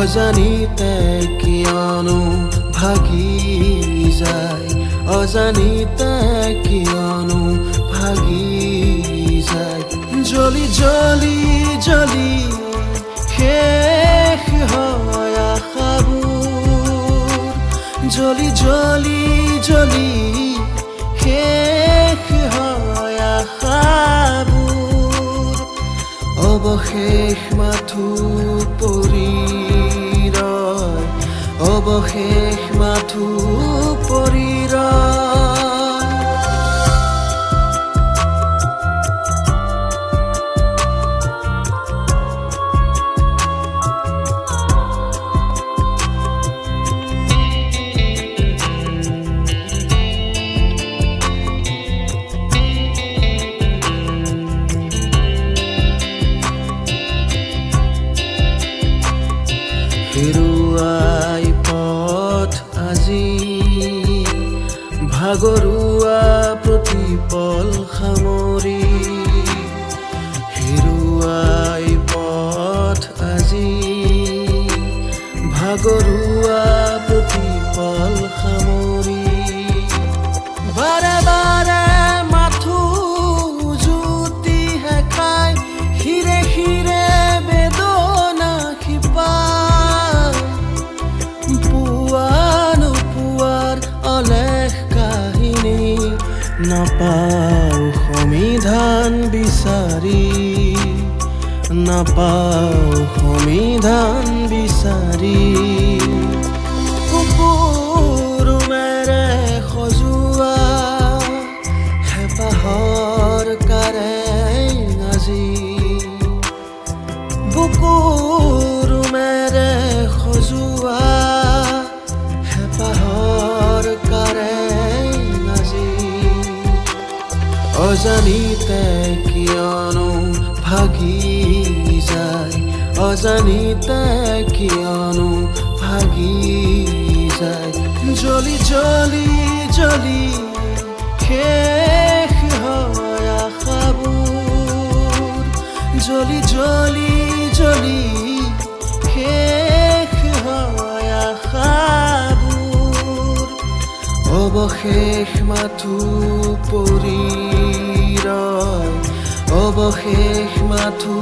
অজানিতে কিয়নো ভাগি যায়, অজানিতে কিয়নো ভাগি যায়। জ্বলি জ্বলি জ্বলি শেষ হয় আশাবোৰ, জ্বলি জ্বলি জ্বলি শেষ হয় আশাবোৰ। অৱশেষ মাথো পৰি ৰয়, অৱশেষ মাথো পৰি ৰয়। হেৰুৱাই পথ আজি, ভাগৰুৱা প্ৰতিপল সামৰি। হেৰুৱাই পথ আজি, ভাগৰুৱা প্ৰতিপল সামৰি। বাৰে বাৰে মাথো জুতি হেখাই, শিৰে শিৰে বেদনা শিপাই। নোপোৱাৰ অলেখ কাহিনী, নাপাওঁ সমিধান বিচাৰি, নাপাওঁ সমিধান বিচাৰি। কুকুৰুমেৰে সজোৱা হেঁপাহৰ কাৰেং আজি, বুকুৰুমেৰে সজোৱা হেঁপাহৰ কাৰেং আজি। অজানিতে কিয়নো ভাগি যায়, অজানিতে কিয়নো ভাগি যায়। জ্বলি জ্বলি জ্বলি শেষ হয় আশাবোৰ, জ্বলি জ্বলি জ্বলি শেষ হয় আশাবোৰ। অৱশেষ মাথো পৰি ৰয়, অৱশেষ মাথো